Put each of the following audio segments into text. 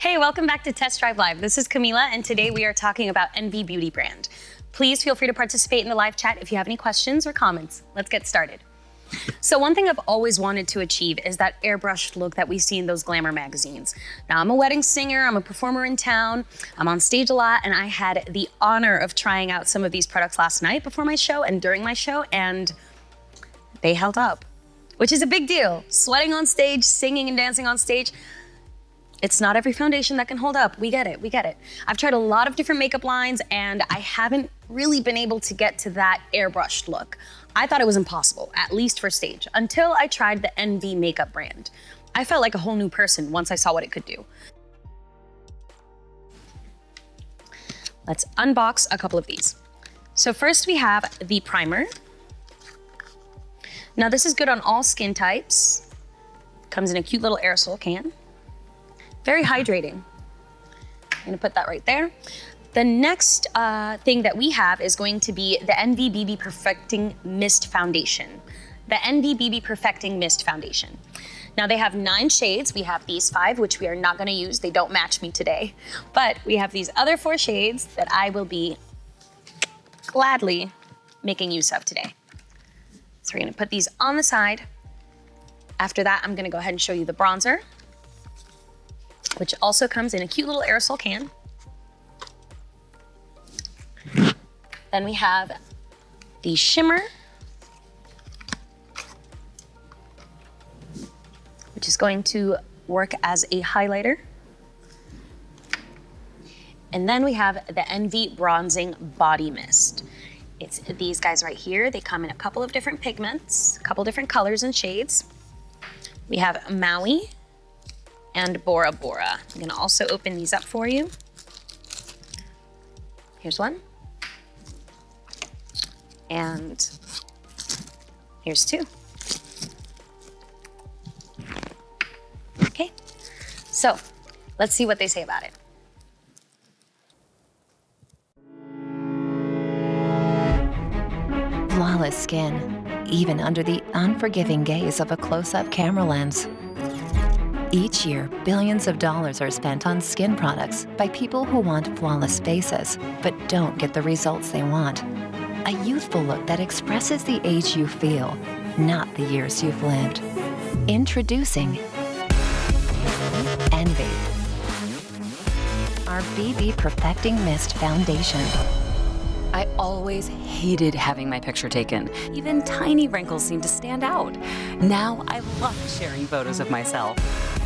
Hey, welcome back to Test Drive Live. This is Camila, and today we are talking about Envy Beauty brand. Please feel free to participate in the live chat if you have any questions or comments. Let's get started. So one thing I've always wanted to achieve is that airbrushed look that we see in those glamour magazines. Now, I'm a wedding singer, I'm a performer in town, I'm on stage a lot, and I had the honor of trying out some of these products last night before my show and during my show, and they held up, which is a big deal. Sweating on stage, singing and dancing on stage, it's not every foundation that can hold up. We get it. I've tried a lot of different makeup lines and I haven't really been able to get to that airbrushed look. I thought it was impossible, at least for stage, until I tried the Envy makeup brand. I felt like a whole new person once I saw what it could do. Let's unbox a couple of these. So first we have the primer. Now this is good on all skin types. Comes in a cute little aerosol can. Very hydrating. I'm gonna put that right there. The next thing that we have is going to be the Envy BB Perfecting Mist Foundation. The Envy BB Perfecting Mist Foundation. Now they have 9 shades. We have these 5, which we are not gonna use. They don't match me today. But we have these other 4 shades that I will be gladly making use of today. So we're gonna put these on the side. After that, I'm gonna go ahead and show you the bronzer, which also comes in a cute little aerosol can. Then we have the shimmer, which is going to work as a highlighter. And then we have the Envy Bronzing Body Mist. It's these guys right here. They come in a couple of different pigments, a couple different colors and shades. We have Maui and Bora Bora. I'm gonna also open these up for you. Here's one. And here's 2. Okay, so let's see what they say about it. Flawless skin, even under the unforgiving gaze of a close-up camera lens. Each year, billions of dollars are spent on skin products by people who want flawless faces, but don't get the results they want. A youthful look that expresses the age you feel, not the years you've lived. Introducing Envy, our BB Perfecting Mist Foundation. I always hated having my picture taken. Even tiny wrinkles seem to stand out. Now I love sharing photos of myself.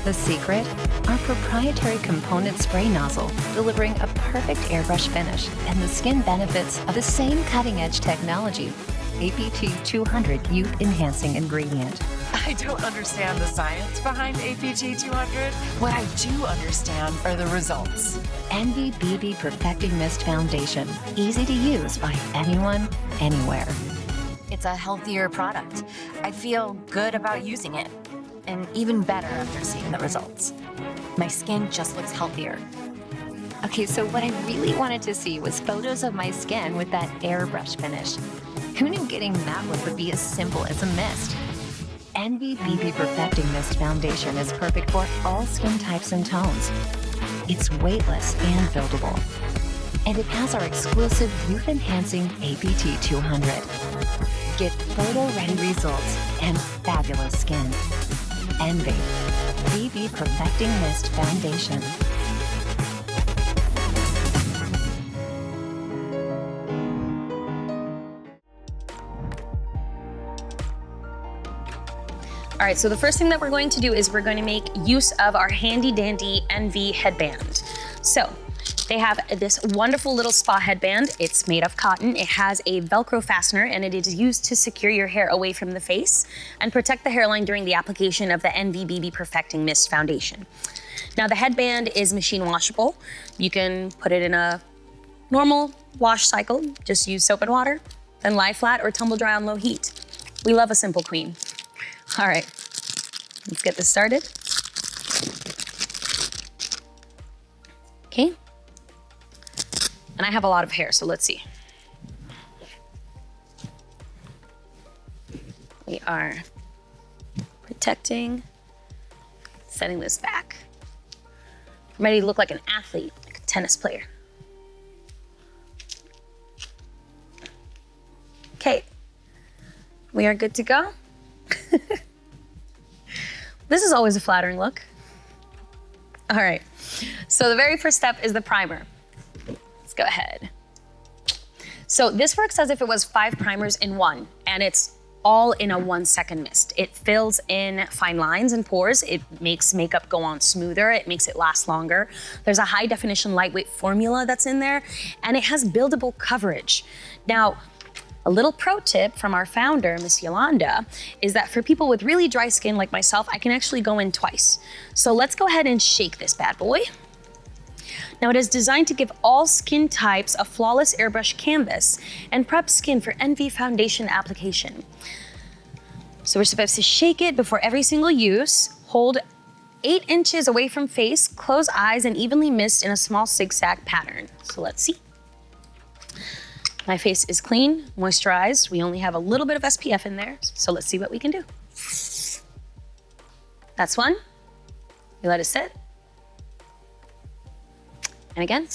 The secret? Our proprietary component spray nozzle, delivering a perfect airbrush finish and the skin benefits of the same cutting-edge technology, APT 200 Youth Enhancing Ingredient. I don't understand the science behind APT 200. What I do understand are the results. Envy BB Perfecting Mist Foundation, easy to use by anyone, anywhere. It's a healthier product. I feel good about using it, and even better after seeing the results. My skin just looks healthier. Okay, so what I really wanted to see was photos of my skin with that airbrush finish. Who knew getting that look would be as simple as a mist? Envy BB Perfecting Mist Foundation is perfect for all skin types and tones. It's weightless and buildable. And it has our exclusive Youth Enhancing APT 200. Get photo-ready results and fabulous skin. Envy BB Perfecting Mist Foundation. All right, so the first thing that we're going to do is we're going to make use of our handy dandy Envy headband. So they have this wonderful little spa headband. It's made of cotton. It has a Velcro fastener and it is used to secure your hair away from the face and protect the hairline during the application of the Envy BB Perfecting Mist Foundation. Now the headband is machine washable. You can put it in a normal wash cycle, just use soap and water, then lie flat or tumble dry on low heat. We love a simple queen. All right, let's get this started. Okay. And I have a lot of hair, so let's see. We are protecting, setting this back. I'm ready to look like an athlete, like a tennis player. Okay, we are good to go. This is always a flattering look. All right, so the very first step is the primer. Let's go ahead. So this works as if it was 5 primers in one, and it's all in a 1 second mist. It fills in fine lines and pores. It makes makeup go on smoother. It makes it last longer. There's a high definition, lightweight formula that's in there, and it has buildable coverage. Now, a little pro tip from our founder, Miss Yolanda, is that for people with really dry skin like myself, I can actually go in twice. So let's go ahead and shake this bad boy. Now, it is designed to give all skin types a flawless airbrush canvas and prep skin for Envy foundation application. So we're supposed to shake it before every single use, hold 8 inches away from face, close eyes, and evenly mist in a small zigzag pattern. So let's see. My face is clean, moisturized. We only have a little bit of SPF in there, so let's see what we can do. That's one. We let it sit. And again.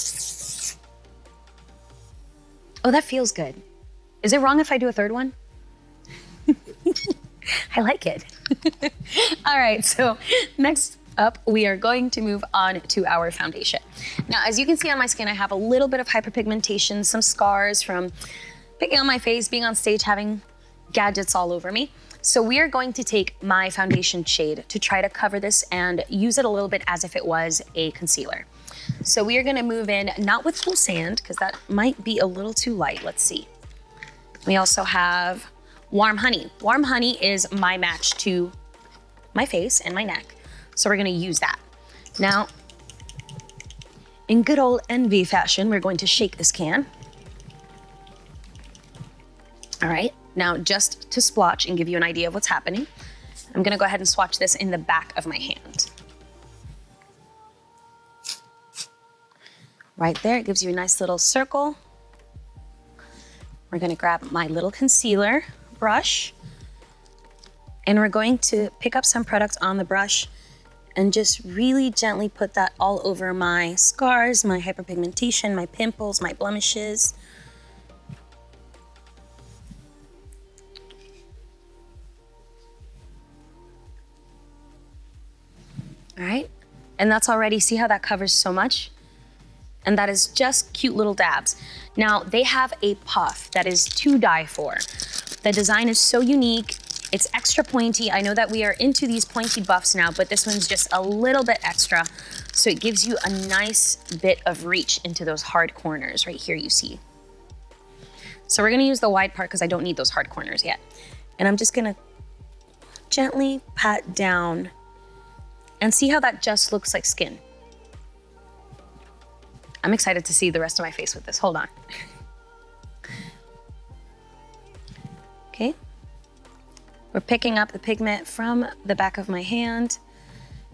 Oh, that feels good. Is it wrong if I do a third one? I like it. All right, so next up, we are going to move on to our foundation. Now, as you can see on my skin, I have a little bit of hyperpigmentation, some scars from picking on my face, being on stage, having gadgets all over me. So we are going to take my foundation shade to try to cover this and use it a little bit as if it was a concealer. So we are gonna move in, not with full sand, because that might be a little too light. Let's see. We also have warm honey. Warm honey is my match to my face and my neck. So we're gonna use that. Now, in good old Envy fashion, we're going to shake this can. All right, now just to splotch and give you an idea of what's happening, I'm gonna go ahead and swatch this in the back of my hand. Right there, it gives you a nice little circle. We're gonna grab my little concealer brush, and we're going to pick up some product on the brush and just really gently put that all over my scars, my hyperpigmentation, my pimples, my blemishes. All right, and that's already, see how that covers so much? And that is just cute little dabs. Now, they have a puff that is to die for. The design is so unique. It's extra pointy. I know that we are into these pointy buffs now, but this one's just a little bit extra. So it gives you a nice bit of reach into those hard corners right here you see. So we're gonna use the wide part because I don't need those hard corners yet. And I'm just gonna gently pat down and see how that just looks like skin. I'm excited to see the rest of my face with this. Hold on. Okay. We're picking up the pigment from the back of my hand,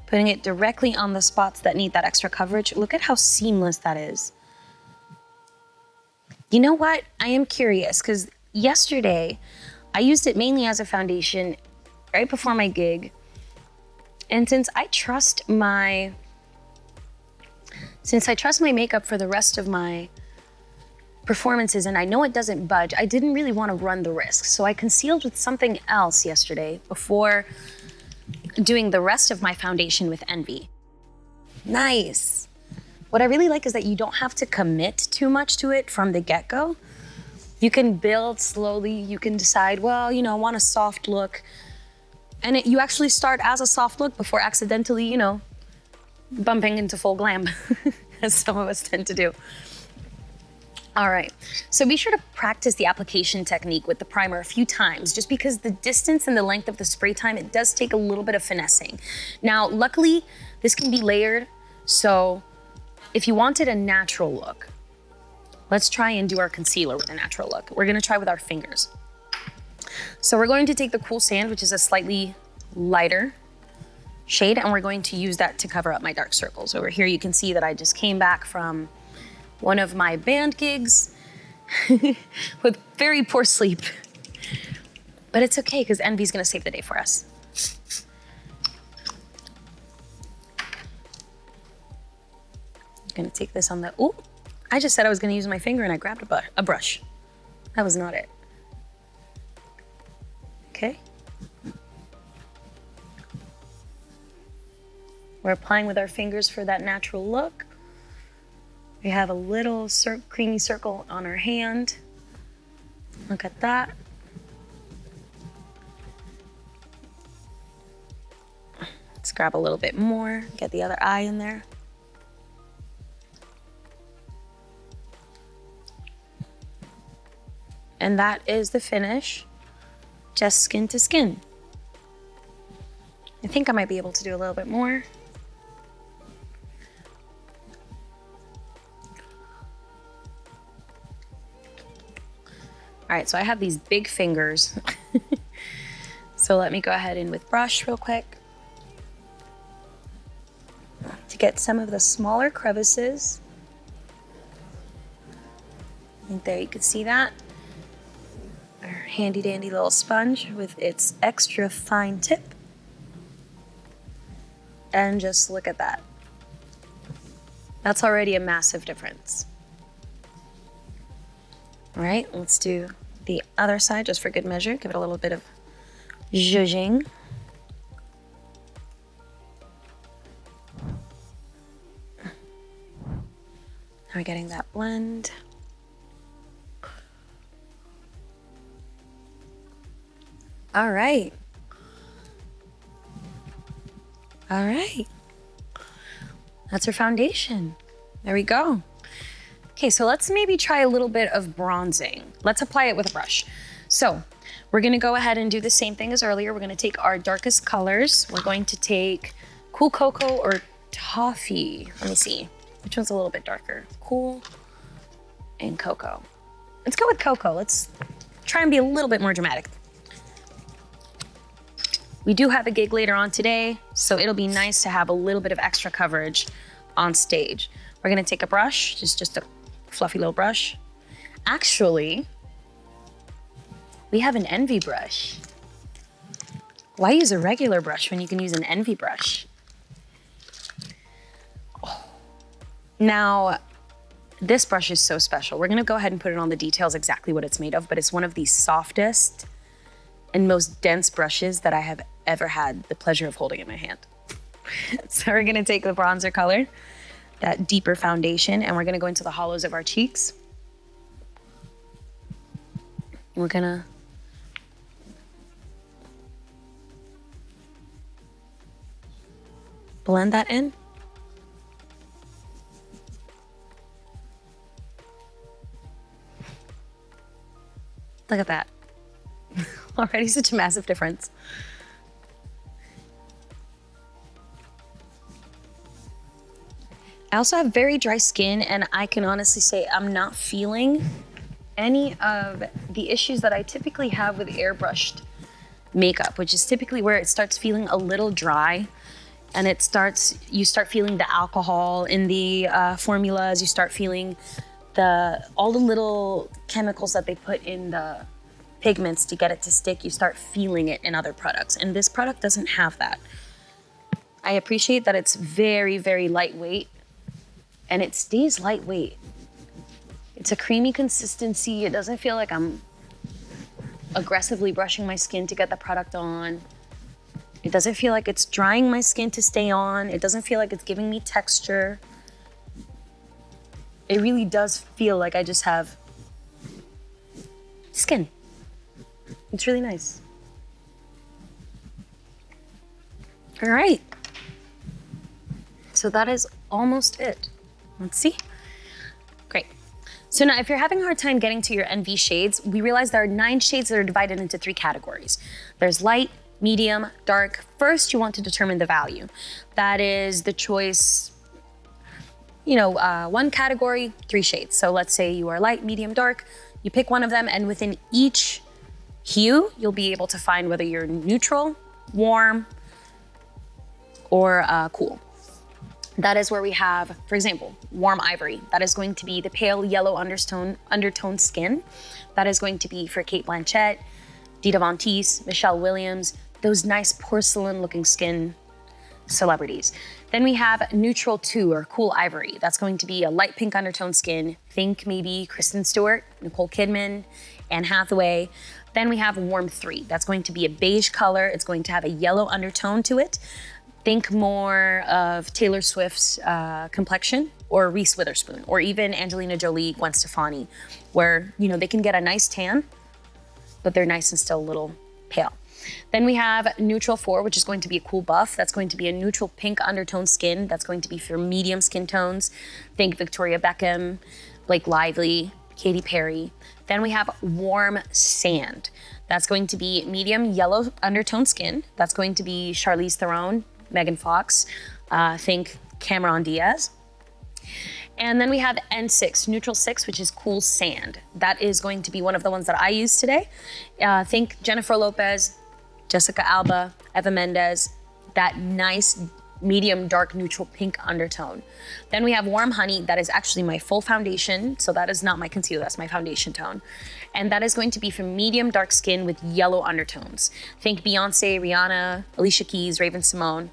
putting it directly on the spots that need that extra coverage. Look at how seamless that is. You know what? I am curious because yesterday I used it mainly as a foundation right before my gig. And since I trust my makeup for the rest of my performances and I know it doesn't budge, I didn't really want to run the risk. So I concealed with something else yesterday before doing the rest of my foundation with Envy. Nice. What I really like is that you don't have to commit too much to it from the get-go. You can build slowly. You can decide, well, you know, I want a soft look. And you actually start as a soft look before accidentally, you know, bumping into full glam, as some of us tend to do. All right, so be sure to practice the application technique with the primer a few times, just because the distance and the length of the spray time, it does take a little bit of finessing. Now, luckily, this can be layered, so if you wanted a natural look, let's try and do our concealer with a natural look. We're gonna try with our fingers. So we're going to take the Cool Sand, which is a slightly lighter shade, and we're going to use that to cover up my dark circles. Over here, you can see that I just came back from one of my band gigs with very poor sleep. But it's okay, because Envy's gonna save the day for us. gonna take this on the, ooh, I just said I was gonna use my finger and I grabbed a brush. That was not it. Okay. We're applying with our fingers for that natural look. We have a little creamy circle on our hand. Look at that. Let's grab a little bit more, get the other eye in there. And that is the finish, just skin to skin. I think I might be able to do a little bit more. All right, so I have these big fingers. So let me go ahead in with brush real quick to get some of the smaller crevices. I think there you can see that. Our handy dandy little sponge with its extra fine tip. And just look at that. That's already a massive difference. All right, let's do the other side just for good measure. Give it a little bit of zhuzhing. Now we're getting that blend. All right. All right. That's our foundation. There we go. Okay, so let's maybe try a little bit of bronzing. Let's apply it with a brush. So we're gonna go ahead and do the same thing as earlier. We're gonna take our darkest colors. We're going to take Cool Cocoa or Toffee. Let me see, which one's a little bit darker? Cool and Cocoa. Let's go with Cocoa. Let's try and be a little bit more dramatic. We do have a gig later on today, so it'll be nice to have a little bit of extra coverage on stage. We're gonna take a brush, just a fluffy little brush. Actually, we have an Envy brush. Why use a regular brush when you can use an Envy brush? Oh. Now, this brush is so special. We're gonna go ahead and put it on the details exactly what it's made of, but it's one of the softest and most dense brushes that I have ever had the pleasure of holding in my hand. So we're gonna take the bronzer color, that deeper foundation, and we're gonna go into the hollows of our cheeks. We're gonna blend that in. Look at that. Already such a massive difference. I also have very dry skin, and I can honestly say I'm not feeling any of the issues that I typically have with airbrushed makeup, which is typically where it starts feeling a little dry, and you start feeling the alcohol in the formulas. You start feeling all the little chemicals that they put in the pigments to get it to stick. You start feeling it in other products, and this product doesn't have that. I appreciate that it's very, very lightweight, and it stays lightweight. It's a creamy consistency. It doesn't feel like I'm aggressively brushing my skin to get the product on. It doesn't feel like it's drying my skin to stay on. It doesn't feel like it's giving me texture. It really does feel like I just have skin. It's really nice. All right. So that is almost it. Let's see. Great. So now if you're having a hard time getting to your Envy shades, we realize there are 9 shades that are divided into 3 categories. There's light, medium, dark. First, you want to determine the value. That is the choice, one category, 3 shades. So let's say you are light, medium, dark. You pick one of them, and within each hue, you'll be able to find whether you're neutral, warm, or cool. That is where we have, for example, warm ivory. That is going to be the pale yellow undertone skin. That is going to be for Cate Blanchett, Dita Von Teese, Michelle Williams, those nice porcelain looking skin celebrities. Then we have Neutral 2 or Cool Ivory. That's going to be a light pink undertone skin. Think maybe Kristen Stewart, Nicole Kidman, Anne Hathaway. Then we have Warm 3. That's going to be a beige color. It's going to have a yellow undertone to it. Think more of Taylor Swift's complexion, or Reese Witherspoon, or even Angelina Jolie, Gwen Stefani, where, you know, they can get a nice tan, but they're nice and still a little pale. Then we have Neutral 4, which is going to be a cool buff. That's going to be a neutral pink undertone skin. That's going to be for medium skin tones. Think Victoria Beckham, Blake Lively, Katy Perry. Then we have Warm Sand. That's going to be medium yellow undertone skin. That's going to be Charlize Theron, Megan Fox, think Cameron Diaz. And then we have N6, Neutral 6, which is Cool Sand. That is going to be one of the ones that I use today. Think Jennifer Lopez, Jessica Alba, Eva Mendes, that nice medium dark neutral pink undertone. Then we have Warm Honey. That is actually my full foundation. So that is not my concealer, that's my foundation tone. And that is going to be for medium dark skin with yellow undertones. Think Beyonce, Rihanna, Alicia Keys, Raven Simone.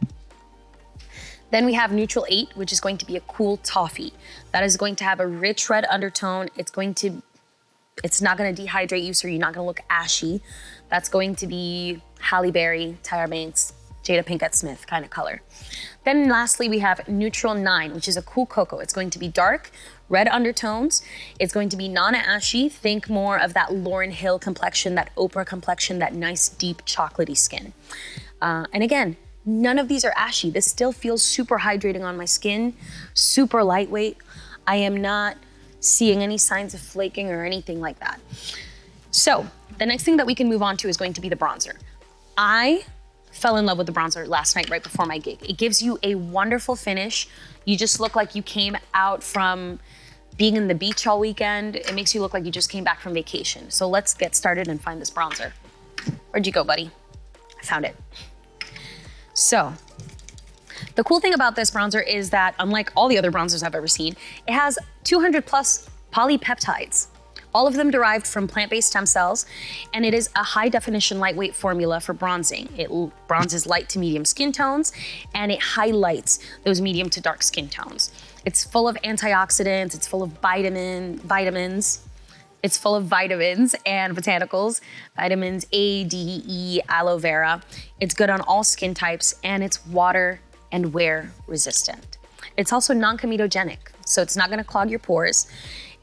Then we have Neutral 8, which is going to be a cool toffee. That is going to have a rich red undertone. It's not gonna dehydrate you, so you're not gonna look ashy. That's going to be Halle Berry, Tyra Banks, Jada Pinkett Smith kind of color. Then lastly, we have Neutral 9, which is a cool cocoa. It's going to be dark, red undertones. It's going to be non-ashy. Think more of that Lauryn Hill complexion, that Oprah complexion, that nice deep chocolatey skin. And again, none of these are ashy. This still feels super hydrating on my skin, super lightweight. I am not seeing any signs of flaking or anything like that. So the next thing that we can move on to is going to be the bronzer. I fell in love with the bronzer last night right before my gig. It gives you a wonderful finish. You just look like you came out from being in the beach all weekend. It makes you look like you just came back from vacation. So let's get started and find this bronzer. Where'd you go, buddy? I found it. So the cool thing about this bronzer is that unlike all the other bronzers I've ever seen, it has 200 plus polypeptides, all of them derived from plant-based stem cells, and it is a high definition lightweight formula for bronzing. It bronzes light to medium skin tones, and it highlights those medium to dark skin tones. It's full of antioxidants, it's full of vitamins, it's full of vitamins and botanicals, vitamins A, D, E, aloe vera. It's good on all skin types, and it's water and wear resistant. It's also non-comedogenic, so it's not gonna clog your pores.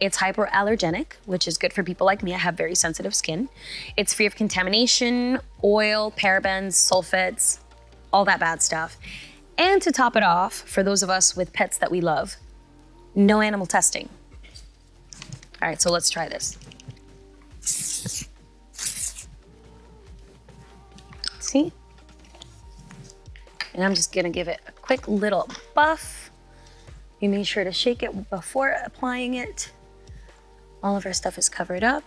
It's hypoallergenic, which is good for people like me. I have very sensitive skin. It's free of contamination, oil, parabens, sulfates, all that bad stuff. And to top it off, for those of us with pets that we love, no animal testing. All right, so let's try this. See? And I'm just gonna give it a quick little buff. You make sure to shake it before applying it. All of our stuff is covered up.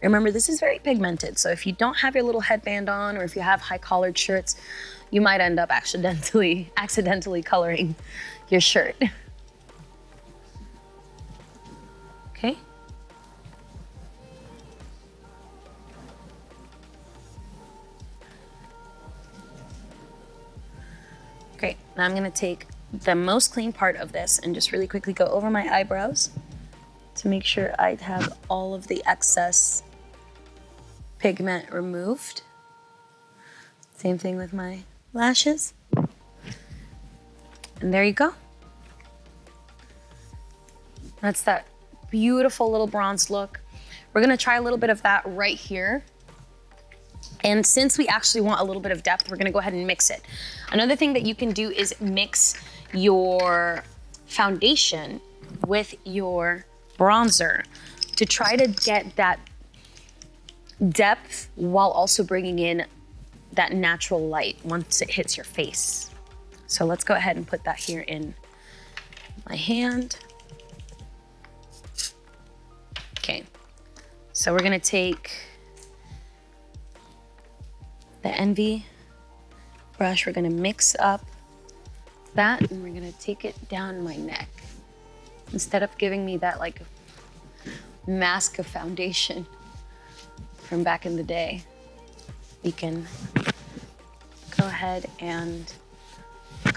Remember, this is very pigmented, so if you don't have your little headband on, or if you have high collared shirts, you might end up accidentally coloring your shirt. Okay. Great, now I'm gonna take the most clean part of this and just really quickly go over my eyebrows to make sure I have all of the excess pigment removed. Same thing with my lashes. And there you go. That's that beautiful little bronze look. We're gonna try a little bit of that right here. And since we actually want a little bit of depth, we're gonna go ahead and mix it. Another thing that you can do is mix your foundation with your bronzer to try to get that depth while also bringing in that natural light once it hits your face. So let's go ahead and put that here in my hand. Okay, so we're gonna take the Envy brush, we're gonna mix up that, and we're gonna take it down my neck. Instead of giving me that like mask of foundation from back in the day, we can go ahead and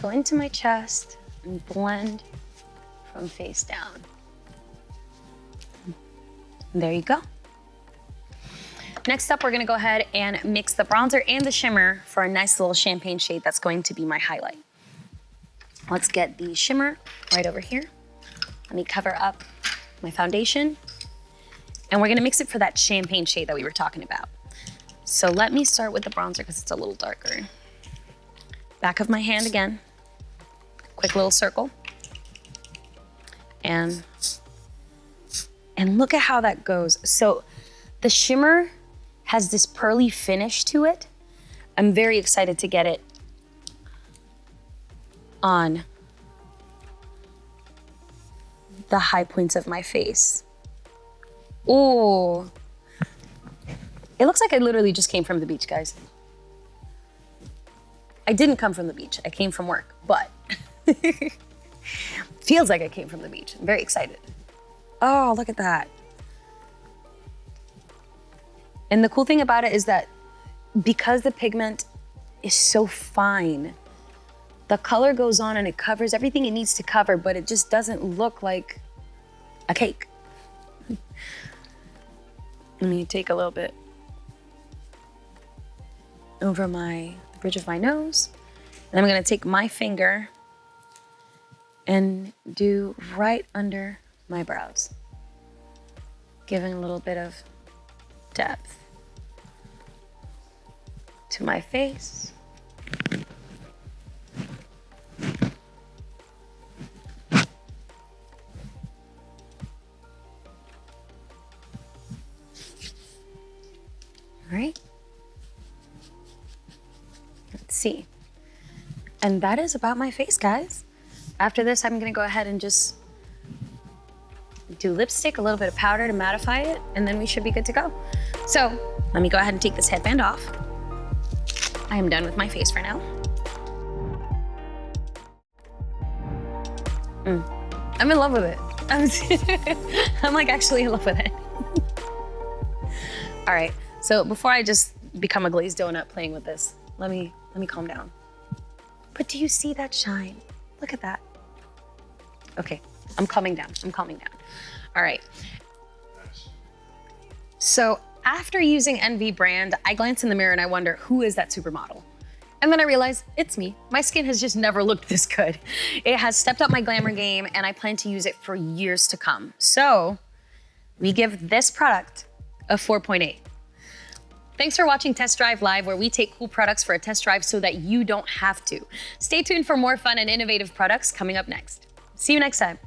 go into my chest and blend from face down. And there you go. Next up, we're gonna go ahead and mix the bronzer and the shimmer for a nice little champagne shade that's going to be my highlight. Let's get the shimmer right over here. Let me cover up my foundation. And we're gonna mix it for that champagne shade that we were talking about. So let me start with the bronzer because it's a little darker. Back of my hand again. Quick little circle. And look at how that goes. So the shimmer has this pearly finish to it. I'm very excited to get it on the high points of my face. Ooh. It looks like I literally just came from the beach, guys. I didn't come from the beach. I came from work, but feels like I came from the beach. I'm very excited. Oh, look at that. And the cool thing about it is that because the pigment is so fine, the color goes on and it covers everything it needs to cover, but it just doesn't look like a cake. Let me take a little bit over the bridge of my nose. And I'm gonna take my finger and do right under my brows, giving a little bit of depth to my face. All right. Let's see. And that is about my face, guys. After this, I'm gonna go ahead and just do lipstick, a little bit of powder to mattify it, and then we should be good to go. So let me go ahead and take this headband off. I am done with my face for now. I'm in love with it. I'm like actually in love with it. All right, so before I just become a glazed donut playing with this, let me calm down. But do you see that shine? Look at that. Okay, I'm calming down. All right. So after using NV brand, I glance in the mirror and I wonder, who is that supermodel? And then I realize it's me. My skin has just never looked this good. It has stepped up my glamour game and I plan to use it for years to come. So we give this product a 4.8. Thanks for watching Test Drive Live, where we take cool products for a test drive so that you don't have to. Stay tuned for more fun and innovative products coming up next. See you next time.